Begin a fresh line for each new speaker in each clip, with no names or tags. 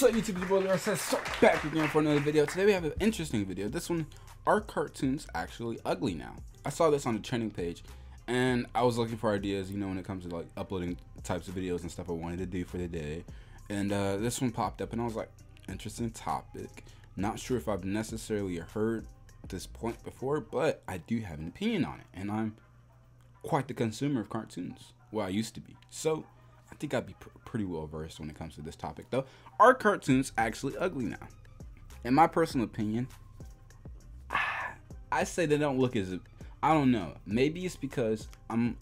What's up, YouTube? Your boy Rugrats, so back again for another video. Today we have an interesting video. This one, are cartoons actually ugly now? I saw this on the trending page, and I was looking for ideas, you know, when it comes to like uploading types of videos and stuff I wanted to do for the day. And this one popped up, and I was like, interesting topic. Not sure if I've necessarily heard this point before, but I do have an opinion on it, and I'm quite the consumer of cartoons. Well, I used to be. So I think I'd be pretty well versed when it comes to this topic, though. Are cartoons actually ugly now? In my personal opinion, I say they don't look as, I don't know. Maybe it's because I'm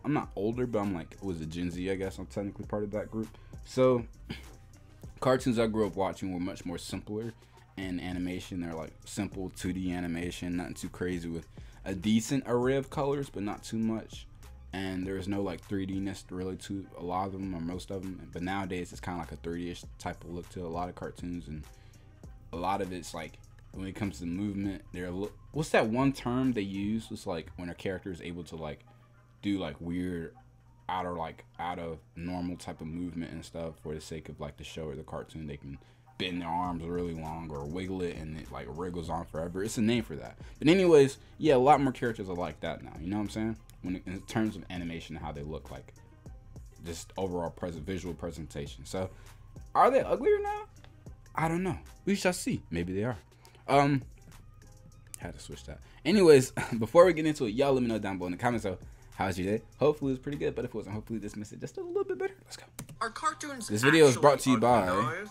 not older, but I'm like, was it Gen Z? I guess I'm technically part of that group. So cartoons I grew up watching were much more simpler in animation. They're like simple 2D animation, nothing too crazy, with a decent array of colors, but not too much. And there's no like 3D-ness really to a lot of them, or most of them. But nowadays it's kind of like a 3D-ish type of look to a lot of cartoons, and a lot of it's like, when it comes to movement, what's that one term they use? It's like when a character is able to like do like weird out of normal type of movement and stuff for the sake of like the show or the cartoon. They can bend their arms really long or wiggle it, and it like wriggles on forever. It's a name for that. But anyways, yeah, a lot more characters are like that now. You know what I'm saying? In terms of animation and how they look, like just overall visual presentation. So are they uglier now? I don't know. We shall see. Maybe they are. Had to switch that. Anyways, before we get into it, y'all let me know down below in the comments though, how's your day? Hopefully it was pretty good, but if it wasn't, hopefully this missed it just a little bit better. Let's go.
Are cartoons
This video is brought to you by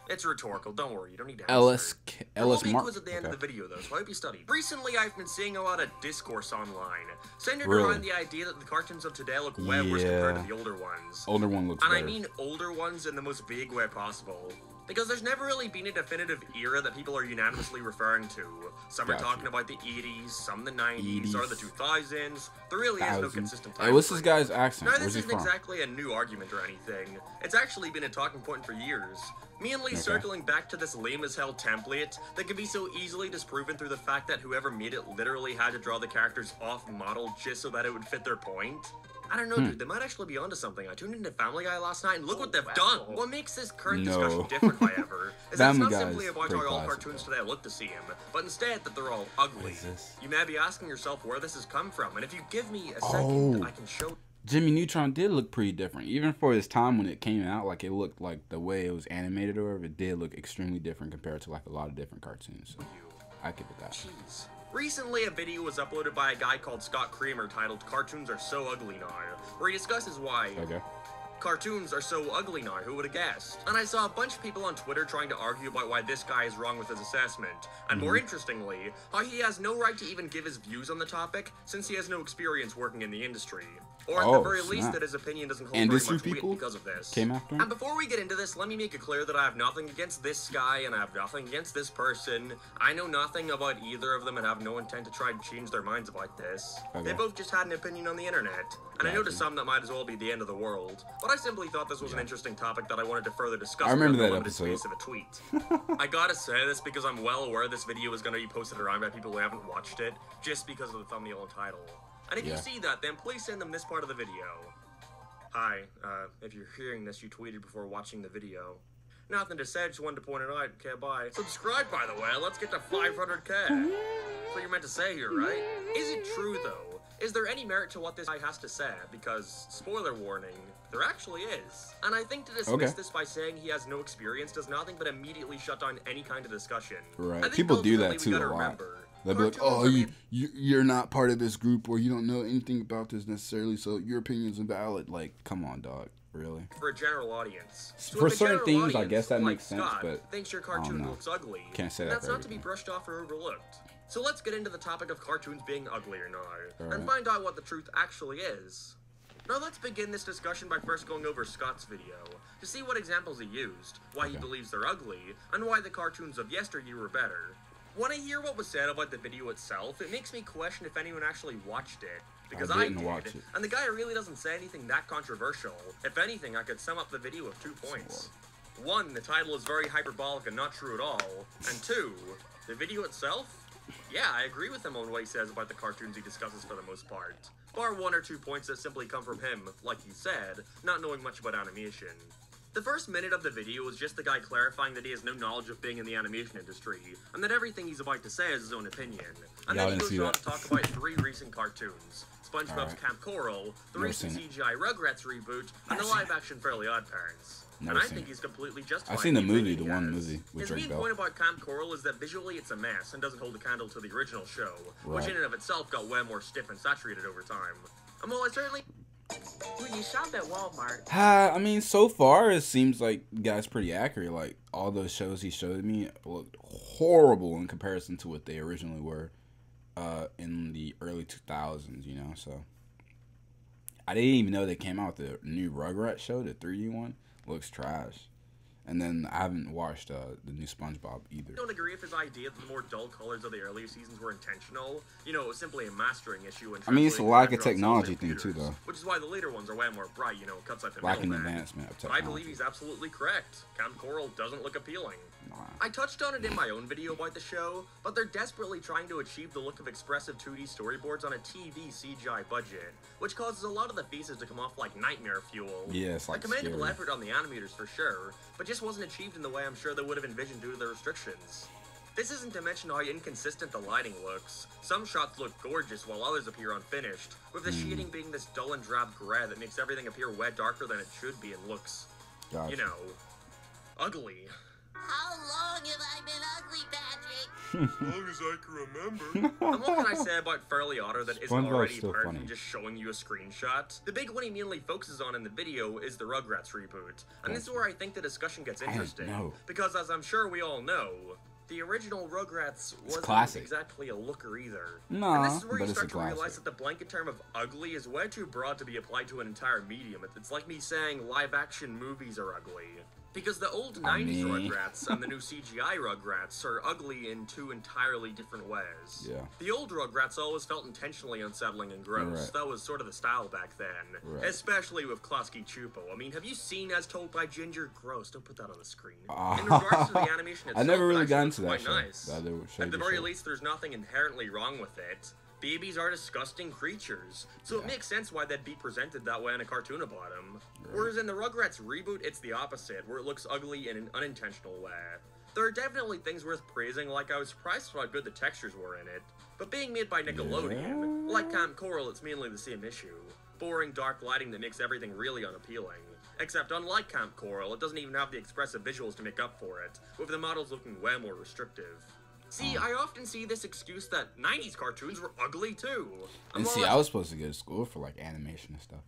It's rhetorical, don't worry, you don't need to
Ellis
Mark.
Mark.
At the end of the video though, so I hope you studied. Recently I've been seeing a lot of discourse online centered around the idea that the cartoons of today look way worse compared to the older ones.
Older one looks better.
And I mean older ones in the most vague way possible. Because there's never really been a definitive era that people are unanimously referring to. Some are talking about the 80s, some the 90s, or the 2000s. There really is no consistent time.
Hey, what's this guy's accent?
Now, this isn't exactly a new argument or anything. It's actually been a talking point for years. Mainly circling back to this lame-as-hell template that can be so easily disproven through the fact that whoever made it literally had to draw the characters off-model just so that it would fit their point. I don't know, dude, they might actually be onto something. I tuned into Family Guy last night, and look what they've done! What makes this current discussion different, however, is that it's not simply about how all cartoons today look the same, but instead that they're all ugly. You may be asking yourself where this has come from, and if you give me a second, I can show.
Jimmy Neutron did look pretty different. Even for his time when it came out, like it looked like the way it was animated or whatever, it did look extremely different compared to like a lot of different cartoons. So I give it that.
Jeez. Recently, a video was uploaded by a guy called Scott Kramer titled "Cartoons Are So Ugly Now," where he discusses why cartoons are so ugly now, who would have guessed? And I saw a bunch of people on Twitter trying to argue about why this guy is wrong with his assessment, and more interestingly, how he has no right to even give his views on the topic, since he has no experience working in the industry. Or at the very least, that his opinion doesn't hold very much weight because of this. And before we get into this, let me make it clear that I have nothing against this guy, and I have nothing against this person. I know nothing about either of them and have no intent to try and change their minds about this. They both just had an opinion on the internet, and I know to some that might as well be the end of the world. But I simply thought this was an interesting topic that I wanted to further discuss.
I remember that
episode. Space of a tweet. I gotta say this because I'm well aware this video is going to be posted around by people who haven't watched it, just because of the thumbnail and title. And if you see that, then please send them this part of the video. Hi, if you're hearing this, you tweeted before watching the video. Nothing to say, just wanted to point it out. Okay, bye. Subscribe, by the way. Let's get to 500K. That's what you're meant to say here, right? Is it true, though? Is there any merit to what this guy has to say? Because, spoiler warning, there actually is. And I think to dismiss this by saying he has no experience does nothing but immediately shut down any kind of discussion.
Right. People do that too a lot. They'll be like, oh, you're not part of this group, or you don't know anything about this necessarily, so your opinion's invalid. Like, come on, dog. Really?
For a general audience. So
for certain things, I guess that makes sense,
Scott
but
thinks your cartoon looks ugly.
Can't say that.
That's not to be brushed off or overlooked. So let's get into the topic of cartoons being uglier now, and find out what the truth actually is. Now let's begin this discussion by first going over Scott's video, to see what examples he used, why he believes they're ugly, and why the cartoons of yesteryear were better. When I hear what was said about the video itself, it makes me question if anyone actually watched it. Because I did, and the guy really doesn't say anything that controversial. If anything, I could sum up the video with 2 points. 1, the title is very hyperbolic and not true at all. And 2, the video itself? Yeah, I agree with him on what he says about the cartoons he discusses for the most part. Bar 1 or 2 points that simply come from him, like he said, not knowing much about animation. The first minute of the video was just the guy clarifying that he has no knowledge of being in the animation industry, and that everything he's about to say is his own opinion. And then he goes on to talk about 3 recent cartoons: SpongeBob's Camp Coral, the recent CGI Rugrats reboot, and the live-action Fairly Odd Parents. And I think he's completely justified.
I've seen the movie, the one movie with
His main point about Camp Coral is that visually it's a mess and doesn't hold a candle to the original show, which in and of itself got way more stiff and saturated over time. And while I certainly...
When you shop at Walmart...
I mean, so far, it seems like the guy's pretty accurate. Like, all those shows he showed me looked horrible in comparison to what they originally were in the early 2000s, you know, so... I didn't even know they came out with the new Rugrats show, the 3D one. Looks trash. And then I haven't watched the new SpongeBob either.
I don't agree if his idea that the more dull colors of the earlier seasons were intentional. You know, it was simply a mastering issue.
I mean, it's a lack of technology thing too, though.
Which is why the later ones are way more bright, you know, cuts out the
lacking
middleman.
advancement of
But
technology.
I believe he's absolutely correct. Camp Coral doesn't look appealing.
Nah.
I touched on it in my own video about the show, but they're desperately trying to achieve the look of expressive 2D storyboards on a TV CGI budget, which causes a lot of the faces to come off like nightmare fuel.
Yeah, it's like
a commendable
scary.
effort on the animators for sure, but just wasn't achieved in the way I'm sure they would have envisioned due to the restrictions. This isn't to mention how inconsistent the lighting looks. Some shots look gorgeous while others appear unfinished, with the shading being this dull and drab gray that makes everything appear way darker than it should be and looks, you know, ugly.
How long have I been ugly, Patrick?
As long as I can remember. And what can I say about Fairly Odder that isn't already apart from just showing you a screenshot? The big one he mainly focuses on in the video is the Rugrats reboot. And this is where I think the discussion gets interesting. Because as I'm sure we all know, the original Rugrats wasn't exactly a looker either.
No,
and this is where you start to realize that the blanket term of ugly is way too broad to be applied to an entire medium. It's like me saying live-action movies are ugly. Because the old 90s Rugrats and the new CGI Rugrats are ugly in 2 entirely different ways.
Yeah.
The old Rugrats always felt intentionally unsettling and gross.
Right.
That was sort of the style back then.
Right.
Especially with Klasky Chupo. I mean, have you seen As Told by Ginger? Gross, don't put that on the screen. In regards to the animation itself,
I never really got into that
quite
show.
nice. At the very least, there's nothing inherently wrong with it. Babies are disgusting creatures, so it makes sense why they'd be presented that way in a cartoon about them. Whereas in the Rugrats reboot, it's the opposite, where it looks ugly in an unintentional way. There are definitely things worth praising, like I was surprised how good the textures were in it. But being made by Nickelodeon, like Camp Coral, it's mainly the same issue. Boring, dark lighting that makes everything really unappealing. Except unlike Camp Coral, it doesn't even have the expressive visuals to make up for it, with the models looking way more restrictive. See, I often see this excuse that 90s cartoons were ugly too.
And see, I was supposed to go to school for like animation and stuff.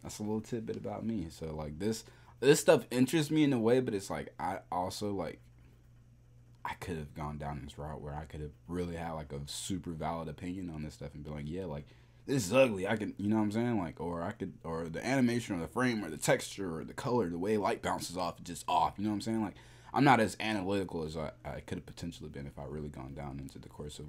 That's a little tidbit about me. So like this stuff interests me in a way, but it's like I also like I could have gone down this route where I could have really had like a super valid opinion on this stuff and be like, yeah, like this is ugly. I can, you know what I'm saying? Like, or the animation or the frame or the texture or the color, the way light bounces off, it's just off. You know what I'm saying? Like, I'm not as analytical as I could have potentially been if I really gone down into the course of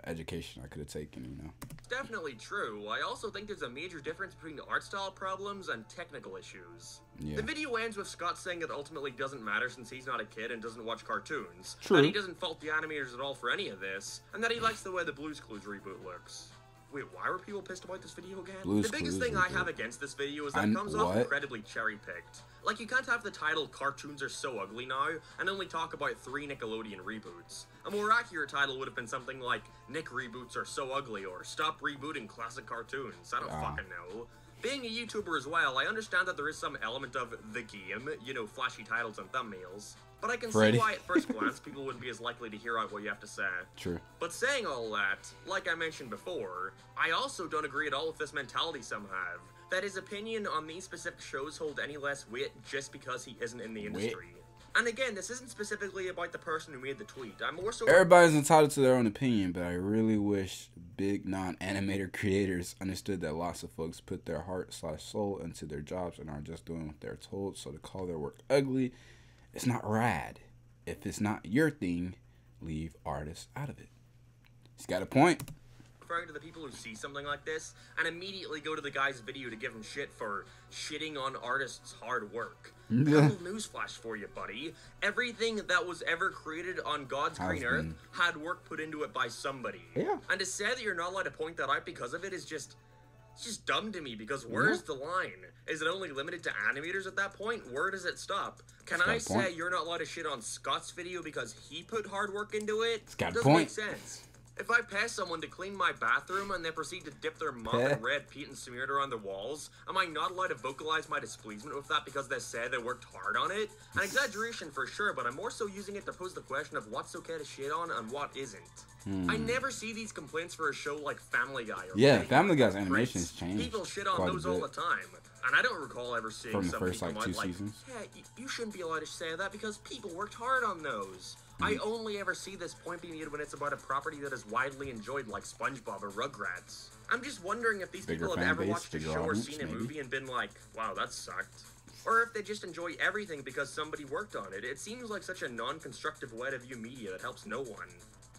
education I could have taken, you know.
It's definitely true. I also think there's a major difference between the art style problems and technical issues. Yeah. The video ends with Scott saying it ultimately doesn't matter since he's not a kid and doesn't watch cartoons.
True.
That he doesn't fault the animators at all for any of this, and that he likes the way the Blue's Clues reboot looks. Wait, why were people pissed about this video again? The biggest thing I have against this video is that it comes off incredibly cherry-picked. Like, you can't have the title Cartoons Are So Ugly Now and only talk about 3 Nickelodeon reboots. A more accurate title would have been something like Nick Reboots Are So Ugly or Stop Rebooting Classic Cartoons. I don't fucking know. Being a YouTuber as well, I understand that there is some element of the game, you know, flashy titles and thumbnails. But I can see why at first glance people wouldn't be as likely to hear out what you have to say.
True.
But saying all that, like I mentioned before, I also don't agree at all with this mentality some have. That his opinion on these specific shows hold any less weight just because he isn't in the industry. And again, this isn't specifically about the person who made the tweet. I'm more so...
Everybody's entitled to their own opinion, but I really wish big non-animator creators understood that lots of folks put their heart/soul into their jobs and aren't just doing what they're told, so to call their work ugly, it's not rad. If it's not your thing, leave artists out of it. He's got a point.
Referring to the people who see something like this and immediately go to the guy's video to give him shit for shitting on artists' hard work. Little newsflash for you, buddy. Everything that was ever created on God's green earth had work put into it by somebody.
Yeah.
And to say that you're not allowed to point that out because of it is just... It's just dumb to me because where's the line? Is it only limited to animators at that point? Where does it stop? Can I say you're not allowed to shit on Scott's video because he put hard work into it?
It's got a
doesn't
point.
make sense. If I pay someone to clean my bathroom and they proceed to dip their mop in red paint and smear it around the walls, am I not allowed to vocalize my displeasement with that because they say they worked hard on it? An exaggeration for sure, but I'm more so using it to pose the question of what's okay to shit on and what isn't. I never see these complaints for a show like Family Guy. Or
Family Guy's animations changed.
People shit on those all the time. And I don't recall ever seeing
from the
some
first
people
like 2
like,
seasons.
yeah, you shouldn't be allowed to say that because people worked hard on those. I only ever see this point being made when it's about a property that is widely enjoyed like SpongeBob or Rugrats. I'm just wondering if these people have ever watched a show or seen a movie and been like, wow, that sucked. Or if they just enjoy everything because somebody worked on it. It seems like such a non-constructive way to view media that helps no one.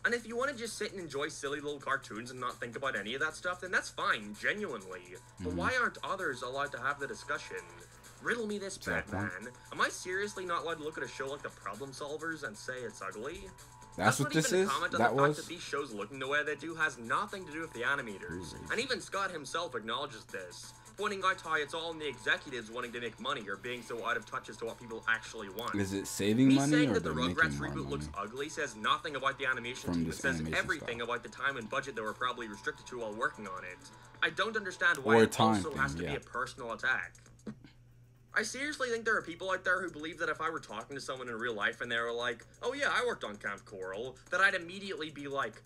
And if you want to just sit and enjoy silly little cartoons and not think about any of that stuff, then that's fine, genuinely. But why aren't others allowed to have the discussion? Riddle me this, Batman. Am I seriously not allowed to look at a show like The Problem Solvers and say it's ugly?
That's what this is?
That was? The fact that these shows looking the way they do has nothing to do with the animators. And even Scott himself acknowledges this, pointing out how it's all in the executives wanting to make money or being so out of touch as to what people actually want.
Is it saving money
saying
or
that the
they're
Rugrats
making
reboot looks ugly says nothing about the animation team. It says everything about the time and budget they were probably restricted to while working on it. I don't understand why it also has to be a personal attack. I seriously think there are people out there who believe that if I were talking to someone in real life and they were like, oh yeah, I worked on Camp Coral, that I'd immediately be like,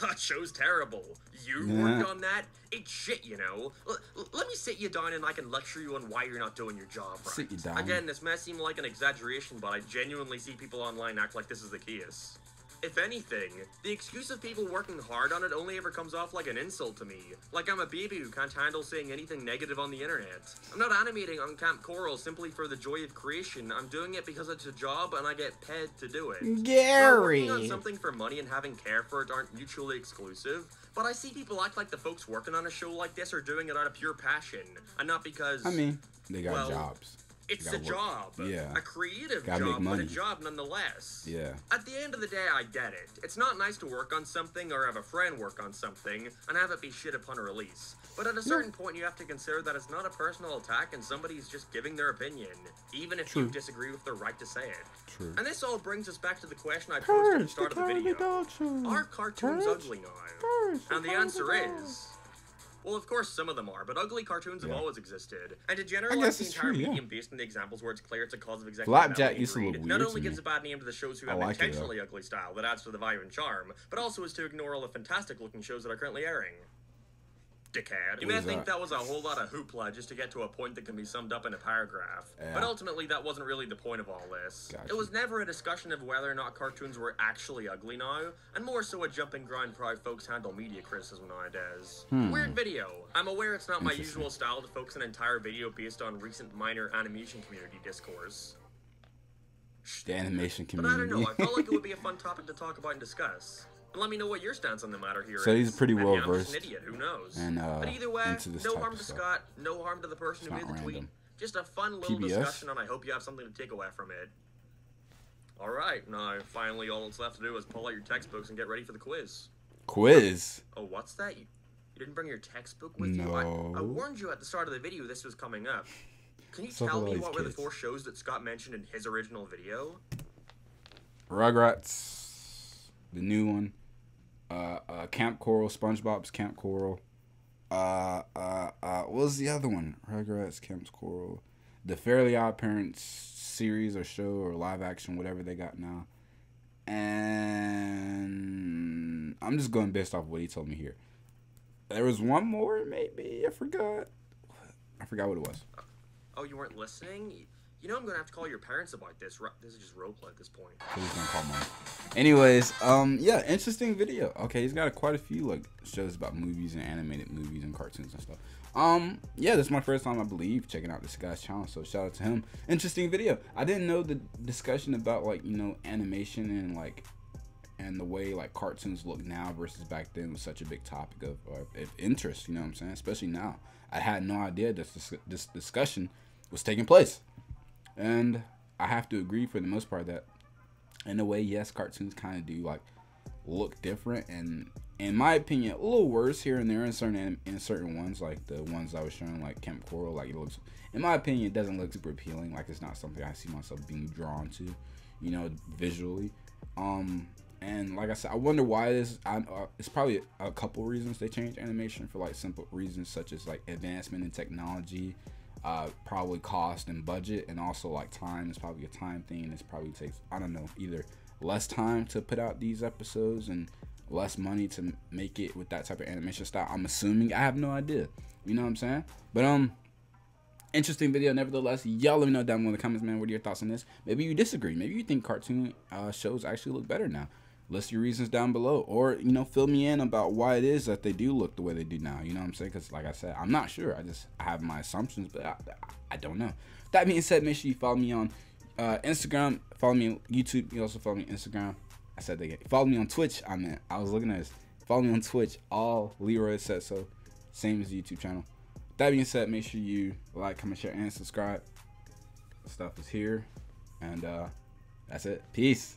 that show's terrible. You worked on that? It's shit, you know? Let me sit you down and I can lecture you on why you're not doing your job right.
Sit you down.
Again, this may seem like an exaggeration, but I genuinely see people online act like this is the case. If anything, the excuse of people working hard on it only ever comes off like an insult to me. Like I'm a baby who can't handle seeing anything negative on the internet. I'm not animating on Camp Coral simply for the joy of creation. I'm doing it because it's a job and I get paid to do it.
Gary!
Now, working on something for money and having care for it aren't mutually exclusive, but I see people act like the folks working on a show like this are doing it out of pure passion, and not because...
I mean, they got jobs.
It's a job.
Yeah.
A creative job, but a job nonetheless.
Yeah.
At the end of the day, I get it. It's not nice to work on something or have a friend work on something and have it be shit upon a release. But at a certain point, you have to consider that it's not a personal attack and somebody's just giving their opinion, even if you disagree with their right to say it.
True.
And this all brings us back to the question I posed at the start of the video. Are cartoons ugly now? And the answer is... well, of course, some of them are, but ugly cartoons have always existed. And to generalize the entire medium based on the examples where it's clear it's a cause of executive
Flapjack used to look weird
not only gives a bad name to the shows who have an intentionally ugly style that adds to the value and charm, but also is to ignore all the fantastic-looking shows that are currently airing. Dickhead. You may think that was a whole lot of hoopla just to get to a point that can be summed up in a paragraph. But ultimately, that wasn't really the point of all this. It was never a discussion of whether or not cartoons were actually ugly now, and more so a jumping ground for how folks handle media criticism nowadays. Weird video. I'm aware it's not my usual style to focus an entire video based on recent minor animation community discourse.
The animation community.
But I don't know, I felt like it would be a fun topic to talk about and discuss. And let me know what your stance on the matter here is.
So he's pretty well
I'm
versed.
just an idiot, who knows?
And,
but either way, no harm to
stuff.
Scott, no harm to the person who made the tweet. Just a fun little discussion, and I hope you have something to take away from it. Alright, now finally all that's left to do is pull out your textbooks and get ready for the quiz.
Quiz?
Oh, what's that? You didn't bring your textbook with
you?
I warned you at the start of the video this was coming up. Can you tell me what were the 4 shows that Scott mentioned in his original video?
Rugrats, the new one. Camp Coral, SpongeBob's Camp Coral. What was the other one? Rugrats, Camp Coral. The Fairly Odd Parents series or show or live action, whatever they got now. And I'm just going based off what he told me here. There was one more, maybe. I forgot what it was.
Oh, you weren't listening? You know I'm gonna have to call your parents about this. This is just roleplay at this point.
He's gonna call mine. Anyways, yeah, interesting video. Okay, he's got quite a few like shows about movies and animated movies and cartoons and stuff. Yeah, this is my first time, I believe, checking out this guy's channel. So shout out to him. Interesting video. I didn't know the discussion about like animation and like and the way like cartoons look now versus back then was such a big topic of interest. You know what I'm saying? Especially now. I had no idea this discussion was taking place. And I have to agree for the most part that in a way, yes, cartoons kind of do like look different and in my opinion, a little worse here and there in certain ones, like the ones I was showing, like Camp Coral. Like, it looks, in my opinion, it doesn't look super appealing. Like, it's not something I see myself being drawn to, you know, visually. And like I said, I wonder why it is. It's probably a couple reasons they changed animation, for like simple reasons such as like advancement in technology, probably cost and budget, and also like time. It's probably a time thing. It probably takes, I don't know, either less time to put out these episodes and less money to make it with that type of animation style. I'm assuming. I have no idea. You know what I'm saying? But interesting video nevertheless. Y'all let me know down below in the comments, man. What are your thoughts on this? Maybe you disagree. Maybe you think cartoon shows actually look better now. List your reasons down below, or, you know, fill me in about why it is that they do look the way they do now. You know what I'm saying? Because like I said, I'm not sure. I have my assumptions, but I don't know. That being said, make sure you follow me on Instagram. Follow me on YouTube. You also follow me on Instagram. I said they get. Follow me on Twitch. I was looking at this. Follow me on Twitch. All Leroy said so. Same as the YouTube channel. That being said, make sure you like, comment, share, and subscribe. The stuff is here, and that's it. Peace.